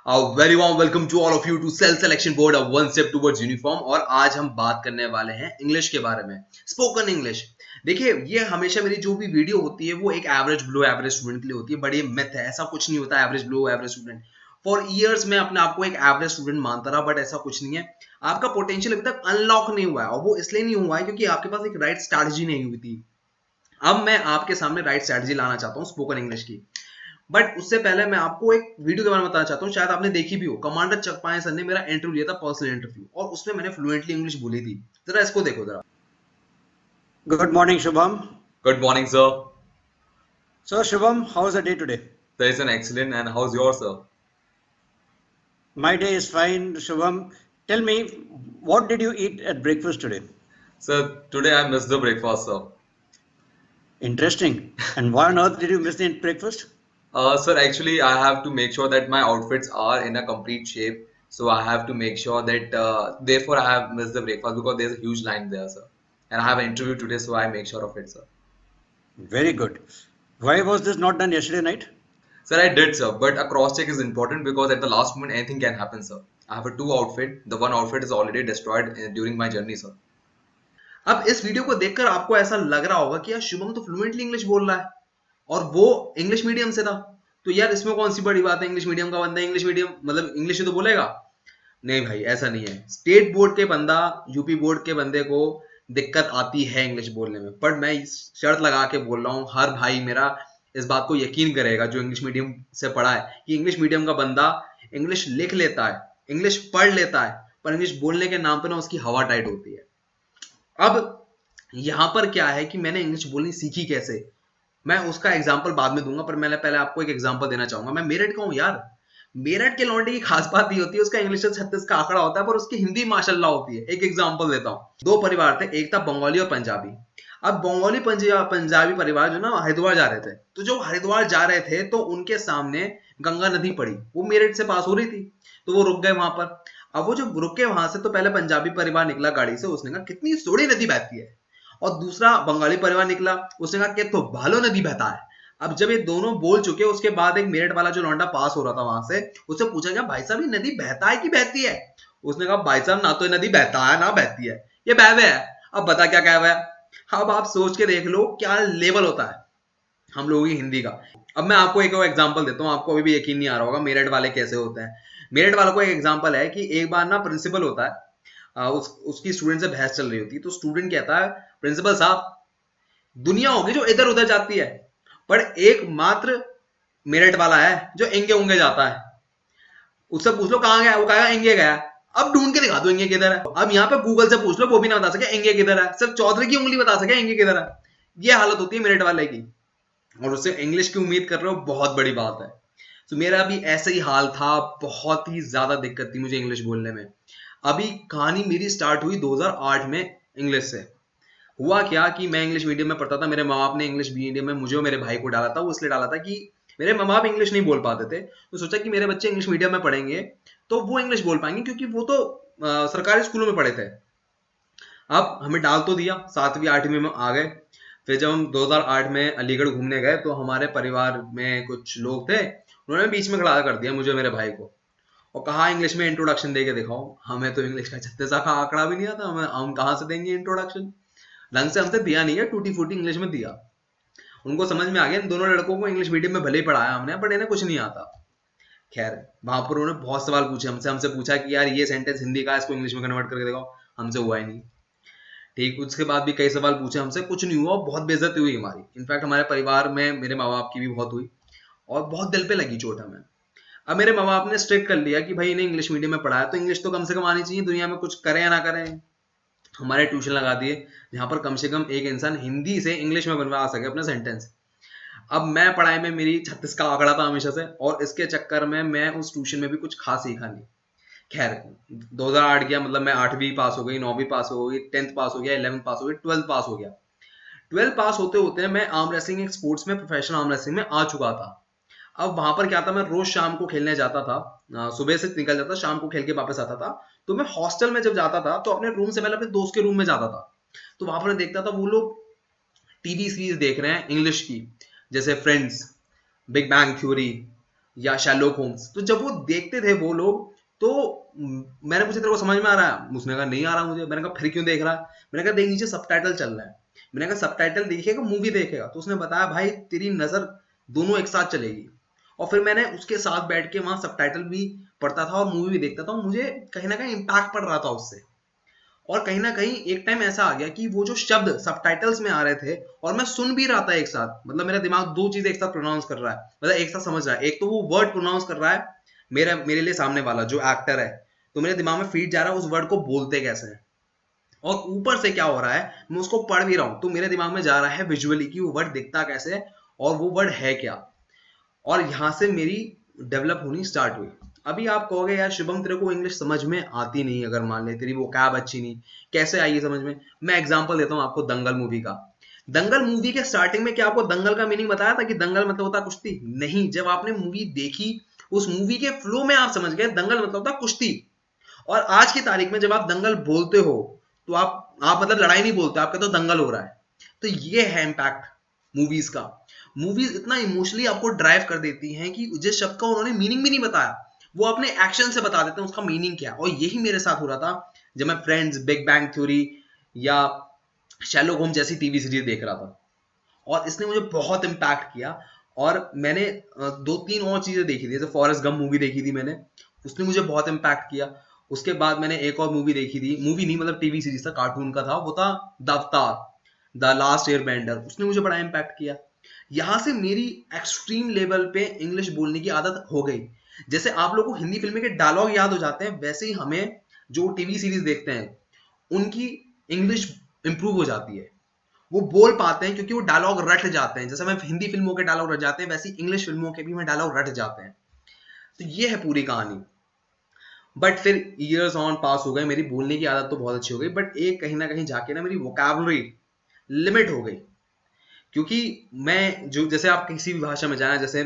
Very warm welcome to all of you to self selection board of one step towards uniform. और आज हम बात करने वाले हैं इंग्लिश के बारे में, स्पोकन इंग्लिश। देखिए, ये हमेशा मेरी जो भी वीडियो होती है वो एक एवरेज ब्लो एवरेज स्टूडेंट के लिए होती है, बड़ी मिथ है, ऐसा कुछ नहीं होता average blow average student. For years मैं अपने आप को एक एवरेज स्टूडेंट मानता रहा, बट ऐसा कुछ नहीं है। आपका पोटेंशियल अभी तक अनलॉक नहीं हुआ है, और वो इसलिए नहीं हुआ है क्योंकि आपके पास एक राइट स्ट्रैटेजी नहीं हुई थी। अब मैं आपके सामने राइट स्ट्रैटेजी लाना चाहता हूँ स्पोकन इंग्लिश की। बट उससे पहले मैं आपको एक वीडियो के बारे में बताना चाहता हूँ, शायद आपने देखी भी हो। कमांडर चकपाए सर ने मेरा इंटरव्यू लिया था, पर्सनल इंटरव्यू, और उसमें मैंने फ्लुएंटली इंग्लिश बोली थी। जरा इसको देखो जरा। Good morning, Shubham. Good morning, sir. So, Shubham, how was the day today? That is an excellent. And how's yours, sir? My day is fine, Shubham. Tell me, what did you eat at breakfast today? Sir, today I missed the breakfast, sir. Interesting. And why on earth did you miss the breakfast? Sir, actually, I have to make sure that my outfits are in a complete shape. So I have to make sure that, therefore, I have missed the breakfast because there's a huge line there, sir. And I have an interview today, so I make sure of it, sir. Very good. Why was this not done yesterday night? Sir, I did, sir, but a cross check is important because at the last moment anything can happen, sir. I have a two outfit. The one outfit is already destroyed during my journey, sir. अब इस video को देखकर आपको ऐसा लग रहा होगा कि यार शुभम तो फ्लुएंटली इंग्लिश बोल रहा है और वो इंग्लिश मीडियम से था, तो यार इसमें कौन सी बड़ी बात है, इंग्लिश मीडियम का बंदा इंग्लिश मीडियम मतलब इंग्लिश ही तो बोलेगा। नहीं भाई, ऐसा नहीं है। स्टेट बोर्ड के बंदा, यूपी बोर्ड के बंदे को दिक्कत आती है इंग्लिश बोलने में, पर मैं शर्त लगा के बोल रहा हूँ, हर भाई मेरा इस बात को यकीन करेगा जो इंग्लिश मीडियम से पढ़ा है कि इंग्लिश मीडियम का बंदा इंग्लिश लिख लेता है, इंग्लिश पढ़ लेता है, पर इंग्लिश बोलने के नाम पे ना उसकी हवा टाइट होती है। अब यहां पर क्या है कि मैंने इंग्लिश बोलनी सीखी कैसे, मैं उसका एग्जाम्पल बाद में दूंगा, पर मैंने पहले आपको एक एग्जाम्पल देना चाहूंगा। मैं मेरठ का हूं यार। मेरठ के लौंडे की खास बात ये होती है, उसका इंग्लिश 36 का आंकड़ा होता है, पर उसकी हिंदी माशाल्लाह होती है। एक एग्जाम्पल देता हूं। दो परिवार थे, एक था बंगाली और पंजाबी। अब बंगाली पंजाबी परिवार जो ना हरिद्वार जा रहे थे, तो जो हरिद्वार जा रहे थे तो उनके सामने गंगा नदी पड़ी, वो मेरठ से पास हो रही थी, तो वो रुक गए वहां पर। अब वो जब रुके वहां से, तो पहले पंजाबी परिवार निकला गाड़ी से, उसने कहा कितनी सोड़ी नदी बहती है, और दूसरा बंगाली परिवार निकला, उसने कहा कि तो भालो नदी बहता है। अब जब ये दोनों बोल चुके, उसके बाद एक मेरठ वाला जो लौंडा पास हो रहा था वहां से, उससे पूछा गया भाई साहब ये नदी बहता है कि बहती है। उसने कहा भाई साहब ना तो ये नदी बहता है ना बहती है, ये बहवे है। अब बता क्या कहवा है। अब आप सोच के देख लो क्या लेवल होता है हम लोगों की हिंदी का। अब मैं आपको एक और एग्जांपल देता हूँ, आपको अभी भी यकीन नहीं आ रहा होगा मेरठ वाले कैसे होते हैं। मेरठ वालों को एक एग्जांपल है कि एक बार ना प्रिंसिपल होता है, उसकी स्टूडेंट से बहस चल रही होती है, तो स्टूडेंट कहता है प्रिंसिपल साहब, दुनिया होगी जो इधर उधर जाती है, पर एक मात्र मेरठ वाला है जो इंगे उंगे जाता है। उससे पूछ लो कहाँ गया, वो कहेगा इंगे गया। अब ढूंढ के दिखा दो इंगे किधर है। अब यहाँ पे गूगल से पूछ लो, वो भी ना बता सके इंगे किधर है, सिर्फ चौधरी की उंगली बता सके इंगे किधर है। ये हालत होती है मेरठ वाले की, और उससे इंग्लिश की उम्मीद कर रहे हो, बहुत बड़ी बात है। तो मेरा भी ऐसा ही हाल था, बहुत ही ज्यादा दिक्कत थी मुझे इंग्लिश बोलने में। अभी कहानी मेरी स्टार्ट हुई 2008 में इंग्लिश से। हुआ क्या कि मैं इंग्लिश मीडियम में पढ़ता था, मेरे माँ बाप ने इंग्लिश मीडियम में मुझे और मेरे भाई को डाला था। वो इसलिए डाला था कि मेरे माँ बाप इंग्लिश नहीं बोल पाते थे, तो सोचा कि मेरे बच्चे इंग्लिश मीडियम में पढ़ेंगे तो वो इंग्लिश बोल पाएंगे, क्योंकि वो तो सरकारी स्कूलों में पढ़े थे। अब हमें डाल तो दिया, 7वीं 8वीं में आ गए। फिर जब हम 2008 में अलीगढ़ घूमने गए, तो हमारे परिवार में कुछ लोग थे, उन्होंने बीच में खड़ा कर दिया मुझे मेरे भाई को, और कहा इंग्लिश में इंट्रोडक्शन दे के दिखाओ। हमें तो इंग्लिश का 36 का आंकड़ा भी नहीं आता, हम कहाँ से देंगे इंट्रोडक्शन। ढंग से हमसे दिया नहीं है, टूटी फूटी इंग्लिश में दिया। उनको समझ में आ गया इन दोनों लड़कों को इंग्लिश मीडियम में भले ही पढ़ाया हमने, बट इन्हें कुछ नहीं आता। खैर, वहां पर उन्होंने बहुत सवाल पूछे हमसे, पूछा कि यार ये सेंटेंस हिंदी का, इसको इंग्लिश में कन्वर्ट करके दिखाओ। हमसे हुआ ही नहीं। ठीक, उसके बाद भी कई सवाल पूछे हमसे, कुछ नहीं हुआ, बहुत बेइज्जती हुई हमारी। इनफैक्ट हमारे परिवार में मेरे माँ बाप की भी बहुत हुई, और बहुत दिल पे लगी चोट हमें। अब मेरे माँ बाप ने स्ट्रिक्ट कर लिया कि भाई इन्हें इंग्लिश मीडियम में पढ़ाया तो इंग्लिश तो कम से कम आनी चाहिए, दुनिया में कुछ करें या ना करें। हमारे ट्यूशन लगा दिए जहां पर कम से कम एक इंसान हिंदी से इंग्लिश में बनवा सके अपना सेंटेंस। अब मैं पढ़ाई में मेरी 36 का आंकड़ा था हमेशा से, और इसके चक्कर में मैं उस ट्यूशन में भी कुछ खास सीखा नहीं। खैर, 2008 गया, मतलब मैं 8वीं पास हो गई, 9वीं पास हो गई, 10th पास हो गया, 11th पास हो गई, 12th पास हो गया। 12th पास होते होते मैं आर्म रेसलिंग एक स्पोर्ट्स में, प्रोफेशनल आर्म रेसलिंग में आ चुका था। अब वहां पर क्या था, मैं रोज शाम को खेलने जाता था, सुबह से निकल जाता, शाम को खेल के वापस आता था। तो मैं हॉस्टल में जब जाता था, तो अपने रूम से पहले अपने दोस्त के रूम में जाता था। तो वहां पर देखता था वो लोग टीवी सीरीज देख रहे हैं इंग्लिश की, जैसे फ्रेंड्स, बिग बैंग थ्योरी, या शैर्लक होम्स। तो जब वो देखते थे वो लोग, तो मैंने पूछा तेरे को समझ में आ रहा है? उसने कहा नहीं आ रहा मुझे। मैंने कहा फिर क्यों देख रहा है? मैंने कहा देख नीचे सबटाइटल चल रहा है। मैंने कहा सबटाइटल देखेगा मूवी देखेगा? तो उसने बताया भाई तेरी नजर दोनों एक साथ चलेगी। और फिर मैंने उसके साथ बैठ के वहां सबटाइटल भी पढ़ता था और मूवी भी देखता था, और मुझे कहीं ना कहीं इम्पैक्ट पड़ रहा था उससे। और कहीं ना कहीं एक टाइम ऐसा आ गया कि वो जो शब्द सबटाइटल्स में आ रहे थे और मैं सुन भी रहा था एक साथ, मतलब मेरा दिमाग दो चीजें एक साथ प्रोनाउंस कर रहा है, मतलब एक साथ समझ रहा है। एक तो वो वर्ड प्रोनाउंस कर रहा है मेरे लिए सामने वाला जो एक्टर है, तो मेरे दिमाग में फीड जा रहा है उस वर्ड को बोलते कैसे हैं। और ऊपर से क्या हो रहा है, मैं उसको पढ़ भी रहा हूं तो मेरे दिमाग में जा रहा है विजुअली कि वो वर्ड दिखता कैसे है और वो वर्ड है क्या। और यहां से मेरी डेवलप होनी स्टार्ट हुई। अभी आप कहोगे यार शुभम तेरे को इंग्लिश समझ में आती नहीं, अगर मान ले तेरी वो कैब अच्छी नहीं, कैसे आई समझ में? मैं एग्जांपल देता हूँ आपको दंगल मूवी का। दंगल मूवी के स्टार्टिंग में क्या आपको दंगल का मीनिंग बताया था कि दंगल मतलब होता कुश्ती? नहीं, जब आपने मूवी देखी उस मूवी के फ्लो में आप समझ गए दंगल मतलब होता कुश्ती। और आज की तारीख में जब आप दंगल बोलते हो तो आप मतलब लड़ाई नहीं बोलते, आप कहते हो दंगल हो रहा है। तो ये है इम्पैक्ट मूवीज का। मूवीज इतना इमोशनली आपको ड्राइव कर देती हैं कि जिस शब्द का उन्होंने मीनिंग भी नहीं बताया वो अपने एक्शन से बता देते हैं उसका मीनिंग क्या। और यही मेरे साथ हो रहा था जब मैं फ्रेंड्स, बिग बैंग थ्योरी या शैर्लक होम्स जैसी टीवी सीरीज देख रहा था। और इसने मुझे बहुत इम्पैक्ट किया। और मैंने दो तीन और चीजें देखी थी, जैसे फॉरेस्ट गम मूवी देखी थी मैंने, उसने मुझे बहुत इम्पैक्ट किया। उसके बाद मैंने एक और मूवी देखी थी, मूवी नहीं मतलब टीवी सीरीज था, कार्टून का था, वो था द अवतार, द लास्ट एयर बेंडर, उसने मुझे बड़ा इम्पैक्ट किया। यहां से मेरी एक्सट्रीम लेवल पे इंग्लिश बोलने की आदत हो गई। जैसे आप लोगों को हिंदी फिल्म के डायलॉग याद हो जाते हैं, वैसे ही हमें जो टीवी सीरीज देखते हैं उनकी इंग्लिश इंप्रूव हो जाती है। वो बोल पाते हैं क्योंकि वो डायलॉग रट जाते हैं। जैसे हमें हिंदी फिल्मों के डायलॉग रट जाते हैं, वैसे इंग्लिश फिल्मों के भी हमें डायलॉग रट जाते हैं। तो ये है पूरी कहानी। बट फिर ईयर्स ऑन पास हो गए, मेरी बोलने की आदत तो बहुत अच्छी हो गई, बट एक कहीं ना कहीं जाके ना मेरी वोकैबुलरी लिमिट हो गई। क्योंकि मैं जो, जैसे आप किसी भी भाषा में जाए, जैसे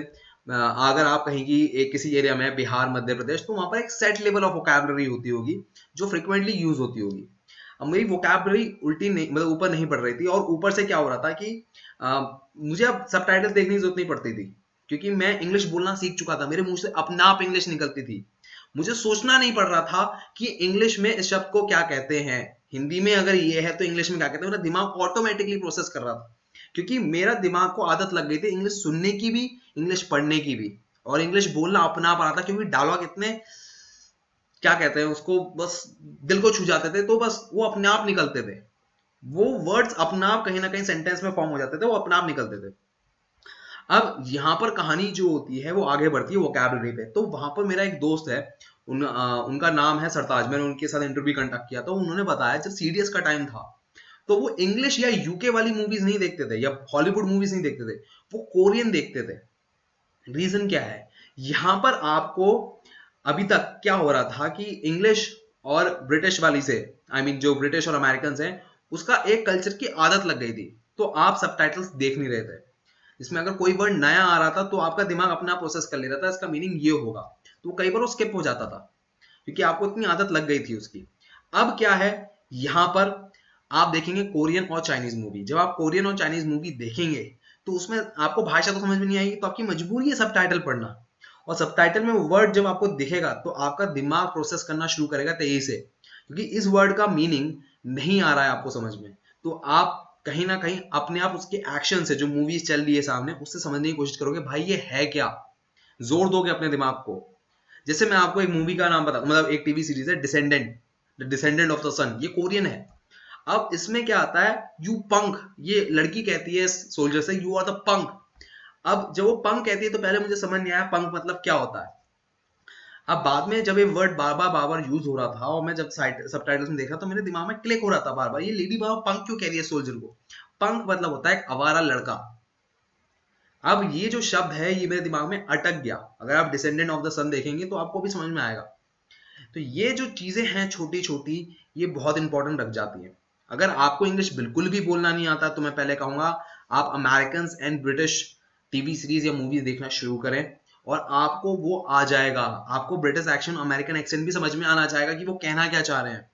अगर आप कहीं की एक किसी एरिया में, बिहार, मध्य प्रदेश, तो वहां पर एक सेट लेवल ऑफ वोकैबुलरी होती होगी जो फ्रिक्वेंटली यूज होती होगी। अब मेरी वोकैबुलरी उल्टी नहीं, मतलब ऊपर नहीं पड़ रही थी। और ऊपर से क्या हो रहा था कि मुझे अब सबटाइटल्स देखने की जरूरत नहीं पड़ती थी, क्योंकि मैं इंग्लिश बोलना सीख चुका था। मेरे मुंह से अपने आप इंग्लिश निकलती थी। मुझे सोचना नहीं पड़ रहा था कि इंग्लिश में इस शब्द को क्या कहते हैं, हिंदी में अगर ये है तो इंग्लिश में क्या कहते हैं। मेरा दिमाग ऑटोमेटिकली प्रोसेस कर रहा था, क्योंकि मेरा दिमाग को आदत लग गई थी इंग्लिश सुनने की भी, इंग्लिश पढ़ने की भी। और इंग्लिश बोलना अपना आप आ रहा था, क्योंकि डायलॉग इतने, क्या कहते हैं उसको, बस दिल को छू जाते थे, तो बस वो अपने आप निकलते थे। वो वर्ड्स अपना आप कहीं ना कहीं सेंटेंस में फॉर्म हो जाते थे, वो अपना आप निकलते थे। अब यहाँ पर कहानी जो होती है वो आगे बढ़ती है वोकैबुलरी पे। तो वहां पर मेरा एक दोस्त है, उनका नाम है सरताज, मैंने उनके साथ इंटरव्यू कंडक्ट किया, तो उन्होंने बताया जब सीडीएस का टाइम था तो वो इंग्लिश या यूके वाली मूवीज नहीं देखते थे या हॉलीवुड मूवीज नहीं देखते थे, वो कोरियन देखते थे। रीजन क्या है? यहां पर आपको अभी तक क्या हो रहा था कि इंग्लिश और ब्रिटिश वाली से, आई मीन जो ब्रिटिश और अमेरिकन हैं, उसका एक कल्चर की आदत लग गई थी। तो आप सबटाइटल्स देख नहीं रहे थे, जिसमें अगर कोई वर्ड नया आ रहा था तो आपका दिमाग अपना प्रोसेस कर ले रहा था, इसका मीनिंग ये होगा, तो कई बार वो स्किप हो जाता था, क्योंकि आपको इतनी आदत लग गई थी उसकी। अब क्या है, यहां पर आप देखेंगे कोरियन और चाइनीज मूवी। जब आप कोरियन और चाइनीज मूवी देखेंगे तो उसमें आपको भाषा तो समझ में नहीं आएगी, तो आपकी मजबूरी है सबटाइटल पढ़ना। और सबटाइटल में वर्ड जब आपको दिखेगा तो आपका दिमाग प्रोसेस करना शुरू करेगा तेजी से, क्योंकि इस वर्ड का मीनिंग नहीं आ रहा है आपको समझ में। तो आप कहीं ना कहीं अपने आप उसके एक्शन से, जो मूवीज चल रही है सामने, उससे समझने की कोशिश करोगे भाई ये है क्या, जोर दोगे अपने दिमाग को। जैसे मैं आपको एक मूवी का नाम बता, मतलब एक टीवी सीरीज है descendant, the descendant of the sun, ये कोरियन है। अब इसमें क्या आता है, यू पंक, ये लड़की कहती है सोल्जर से यू आर द पंक। अब जब वो पंक कहती है तो पहले मुझे समझ नहीं आया पंक मतलब क्या होता है। अब बाद में जब ये वर्ड बार बार यूज हो रहा था और मैं जब सबटाइटल्स में देखा तो मेरे दिमाग में क्लिक हो रहा था बार बार, ये लेडी बाबा पंक क्यों कह रही है सोल्जर को? पंक मतलब होता है एक आवारा लड़का। अब ये जो शब्द है ये मेरे दिमाग में अटक गया। अगर आप डिसेंडेंट ऑफ द सन देखेंगे तो आपको भी समझ में आएगा। तो ये जो चीजें हैं छोटी छोटी, ये बहुत इंपॉर्टेंट रख जाती हैं। अगर आपको इंग्लिश बिल्कुल भी बोलना नहीं आता तो मैं पहले कहूंगा आप American and British TV series या मूवीज देखना शुरू करें, और आपको वो आ जाएगा। आपको ब्रिटिश एक्शन, अमेरिकन एक्सेंट भी समझ में आना चाहेगा कि वो कहना क्या चाह रहे हैं।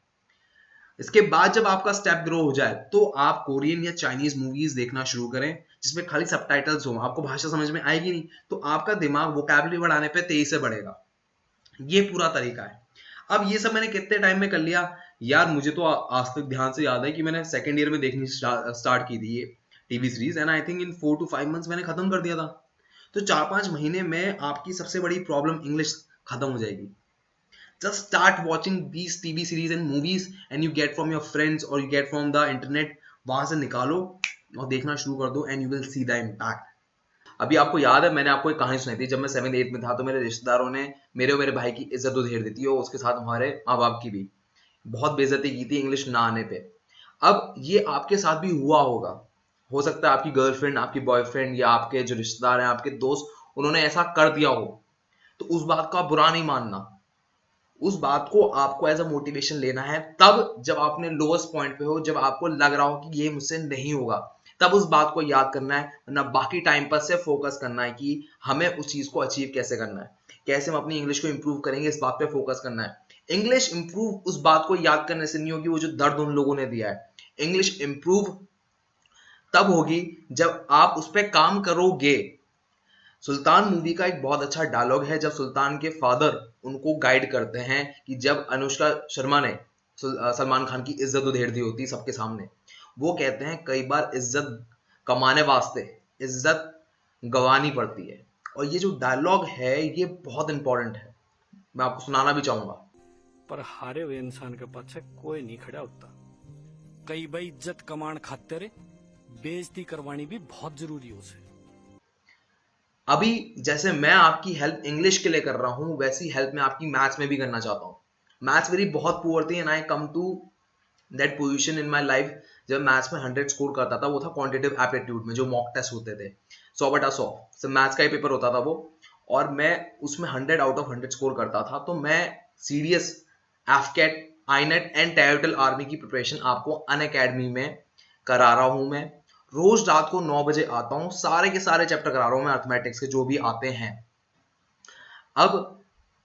इसके बाद जब आपका स्टेप ग्रो हो जाए तो आप कोरियन या चाइनीज मूवीज देखना शुरू करें, जिसमें खाली सबटाइटल्स हो, आपको भाषा समझ में आएगी नहीं, तो आपका दिमाग वोकैबुलरी बढ़ाने पे तेजी से बढ़ेगा। ये पूरा तरीका है। अब ये सब मैंने कितने टाइम में कर लिया यार, मुझे तो आज तक ध्यान से याद है कि मैंने सेकंड ईयर में देखनी स्टार्ट की थी ये TV series, and I think in 4 to 5 months मैंने खत्म कर दिया था। तो 4-5 महीने में आपकी सबसे बड़ी प्रॉब्लम इंग्लिश खत्म हो जाएगी। Just start watching these TV series and movies and you get from your friends or you get from the internet, वहां से निकालो और देखना शुरू कर दो and you will see the impact। अभी आपको याद है मैंने आपको एक कहानी सुनाई थी, जब मैं 7th 8th में था तो मेरे रिश्तेदारों ने मेरे और मेरे भाई की इज्जत उधेड़ दी थी और उसके साथ हमारे माँ बाप की भी बहुत बेइज्जती की थी इंग्लिश ना आने पे। अब ये आपके साथ भी हुआ होगा, हो सकता है आपकी गर्लफ्रेंड, आपकी बॉयफ्रेंड या आपके जो रिश्तेदार हैं, आपके दोस्त, उन्होंने ऐसा कर दिया हो, तो उस बात का बुरा नहीं मानना। उस बात को आपको एज अ मोटिवेशन लेना है, तब जब आपने लोएस्ट पॉइंट पे हो, जब आपको लग रहा हो कि ये मुझसे नहीं होगा, तब उस बात को याद करना है, वरना बाकी टाइम पर से फोकस करना है कि हमें उस चीज को अचीव कैसे करना है, कैसे हम अपनी इंग्लिश को इंप्रूव करेंगे, इस बात पे फोकस करना है। इंग्लिश इंप्रूव उस बात को याद करने से नहीं होगी, वो जो दर्द उन लोगों ने दिया है। इंग्लिश इंप्रूव तब होगी जब आप उस पर काम करोगे। सुल्तान मूवी का एक बहुत अच्छा डायलॉग है, जब सुल्तान के फादर उनको गाइड करते हैं कि जब अनुष्का शर्मा ने सलमान खान की इज्जत उधेड़ दी होती सबके सामने, वो कहते हैं कई बार इज्जत कमाने वास्ते इज्जत गंवानी पड़ती है। और ये जो डायलॉग है ये बहुत इंपॉर्टेंट है, मैं आपको सुनाना भी चाहूंगा। पर हारे हुए इंसान के पाछे कोई नहीं खड़ा होता। कई बार इज्जत कमान खातिर रे बेइज्जती करवानी भी बहुत जरूरी हो से। अभी जैसे मैं आपकी हेल्प इंग्लिश के लिए कर रहा हूं, वैसी हेल्प मैं आपकी मैथ्स में भी करना चाहता हूँ। मैथ्स मेरी बहुत पुअर थी and I come to that position in my life. जब मैथ्स में 100 स्कोर करता था, वो था क्वांटिटेटिव एप्टीट्यूड में जो मॉक टेस्ट होते थे, 100/100 सब मैथ्स का ही पेपर होता था वो, और मैं उसमें 100 आउट ऑफ 100 स्कोर करता था। तो मैं सीडीएस, एफकेट, आईनेट एंड टेरिटोरियल आर्मी की प्रिपरेशन आपको अनअकैडमी में करा रहा हूं। मैं रोज रात को 9 बजे आता हूँ, सारे के सारे चैप्टर करा रहा हूँ मैं अर्थमेटिक्स के जो भी आते हैं। अब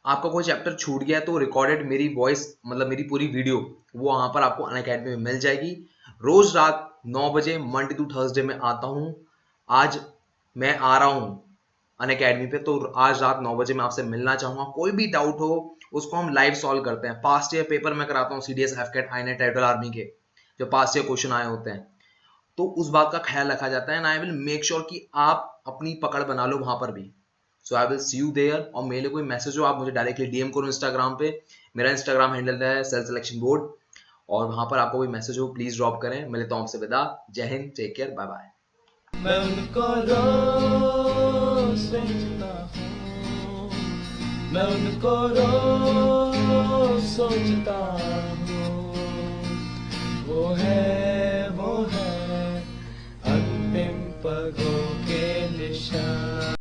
आपका कोई चैप्टर छूट गया तो रिकॉर्डेड मेरी वॉइस, मतलब मेरी पूरी वीडियो, वो वहां पर आपको अनअकैडमी में मिल जाएगी। रोज रात 9 बजे मंडे टू थर्सडे में आता हूँ। आज मैं आ रहा हूँ अनअकैडमी पे, तो आज रात 9 बजे मैं आपसे मिलना चाहूंगा। कोई भी डाउट हो उसको हम लाइव सॉल्व करते हैं। पास्ट ईयर पेपर मैं कराता हूँ सीडीएस, एफकेट, आईनेट, टेरिटोरियल आर्मी के जो पास्ट ईयर क्वेश्चन आए होते हैं, तो उस बात का ख्याल रखा जाता है। And I will make sure कि आप अपनी पकड़ बना लो वहां पर भी। So I will see you there. और मेरे लिए कोई मैसेज हो आप मुझे डायरेक्टली डीएम करो इंस्टाग्राम पे। मेरा इंस्टाग्राम हैंडल है सेल्फ सिलेक्शन बोर्ड, और वहां पर आपको कोई मैसेज हो प्लीज ड्रॉप करें। मैं लेता हूं आपसे विदा। Jai Hind, take care, bye bye. मैं उनको रोज सोचता हूँ, मैं उनको रोज सोचता हूँ, वो है अंतिम पगों के निशान।